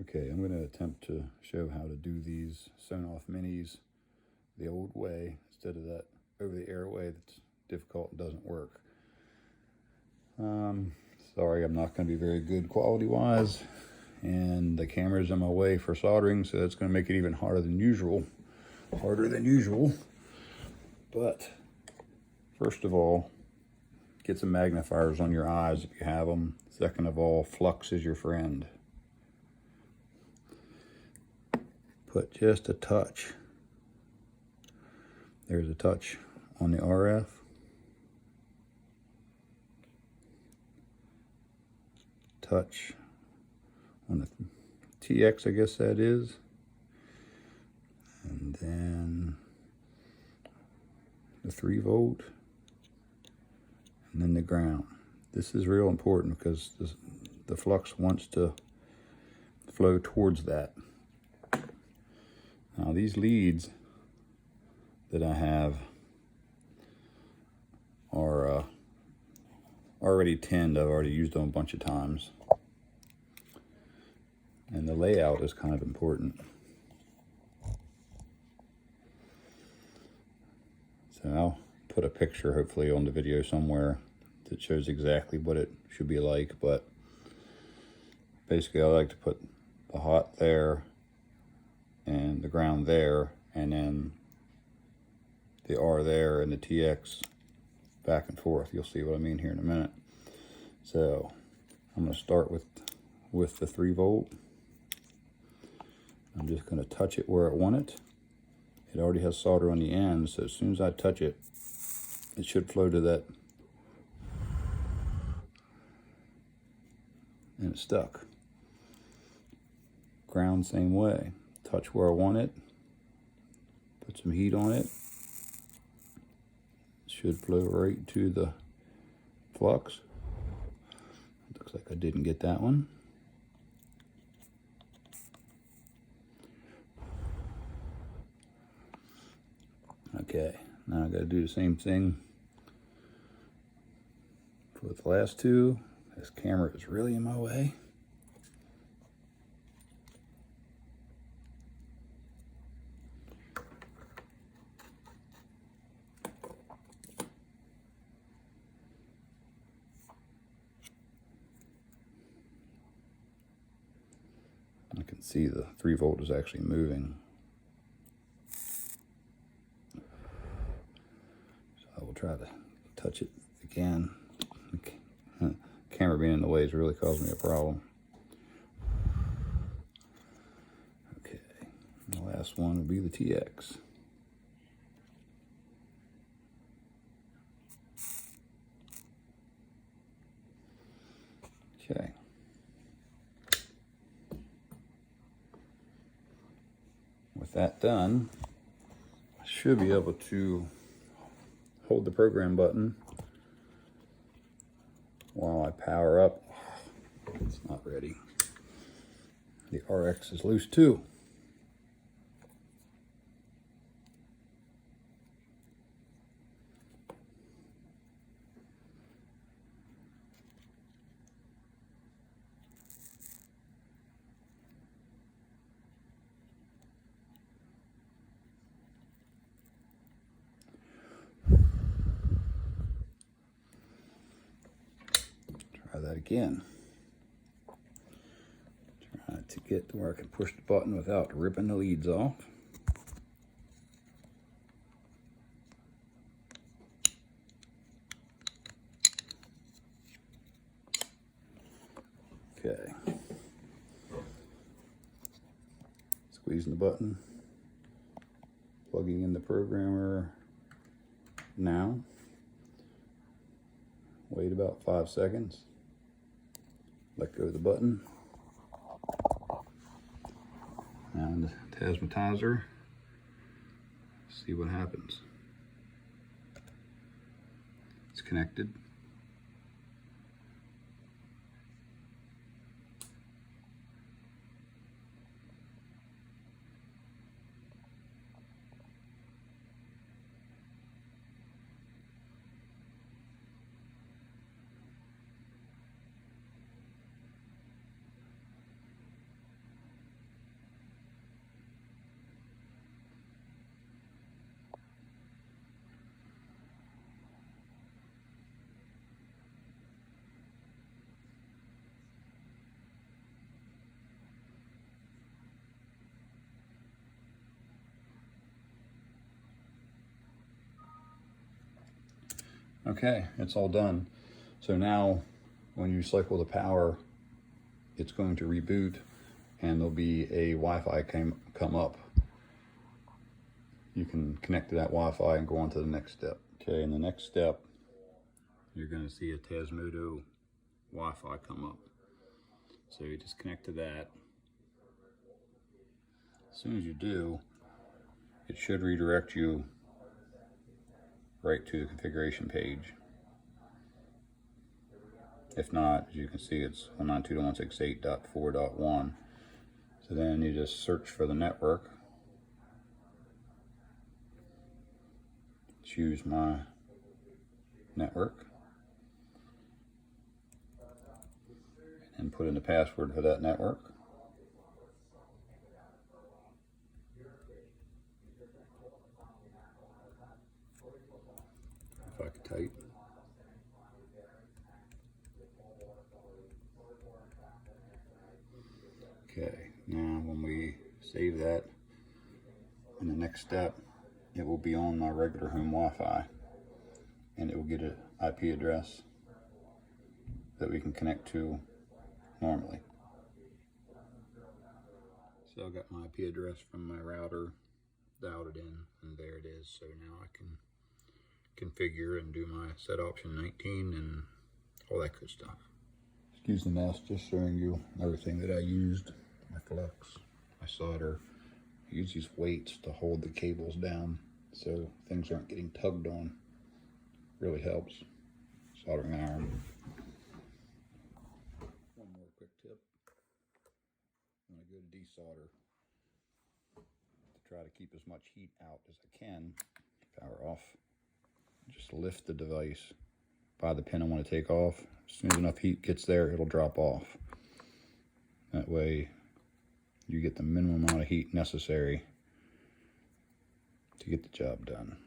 Okay, I'm going to attempt to show how to do these Sonoff minis the old way instead of that over-the-air way that's difficult and doesn't work. Sorry, I'm not going to be very good quality-wise, and the camera's in my way for soldering, so that's going to make it even harder than usual. But first of all, get some magnifiers on your eyes if you have them. Second of all, Flux is your friend. Put just a touch. There's a touch on the RF. Touch on the TX, I guess that is. And then the 3 volt. And then the ground. This is real important because the flux wants to flow towards that. Now these leads that I have are already tinned. I've already used them a bunch of times. And the layout is kind of important. So I'll put a picture hopefully on the video somewhere that shows exactly what it should be like, but basically I like to put the hot there and the ground there, and then the R there and the TX back and forth. You'll see what I mean here in a minute. So I'm going to start with the 3 volt. I'm just going to touch it where I want it. It already has solder on the end, so as soon as I touch it, it should flow to that. And it's stuck. Ground same way. Touch where I want it. Put some heat on it. Should flow right to the flux. Looks like I didn't get that one. Okay, now I gotta do the same thing for the last two. This camera is really in my way. I can see the 3 volt is actually moving. So I will try to touch it again. The camera being in the way is really causing me a problem. Okay, the last one will be the TX. Okay. With that done, I should be able to hold the program button while I power up. It's not ready. The RX is loose too. Try that again. Try to get to where I can push the button without ripping the leads off. Okay. Squeezing the button. Plugging in the programmer now. Wait about 5 seconds. Let go of the button. And the tasmatizer. See what happens. It's connected. Okay, it's all done. So now when you cycle the power, it's going to reboot and there'll be a Wi-Fi come up. You can connect to that Wi-Fi and go on to the next step. Okay, in the next step, you're going to see a Tasmota Wi-Fi come up. So you just connect to that. As soon as you do, it should redirect you right to the configuration page. If not, as you can see, it's 192.168.4.1. So then you just search for the network. Choose my network. And put in the password for that network. If I could type. Okay, now when we save that, in the next step, it will be on my regular home Wi-Fi, and it will get an IP address that we can connect to normally. So I got my IP address from my router, dialed it in, and there it is. So now I can configure and do my set option 19 and all that good stuff. Excuse the mess, just showing you everything that I used. My Flux, my solder. I use these weights to hold the cables down so things aren't getting tugged on. Really helps. Soldering iron. One more quick tip. When I go to desolder, to try to keep as much heat out as I can, power off, just lift the device by the pin I want to take off. As soon as enough heat gets there, it'll drop off. That way you get the minimum amount of heat necessary to get the job done.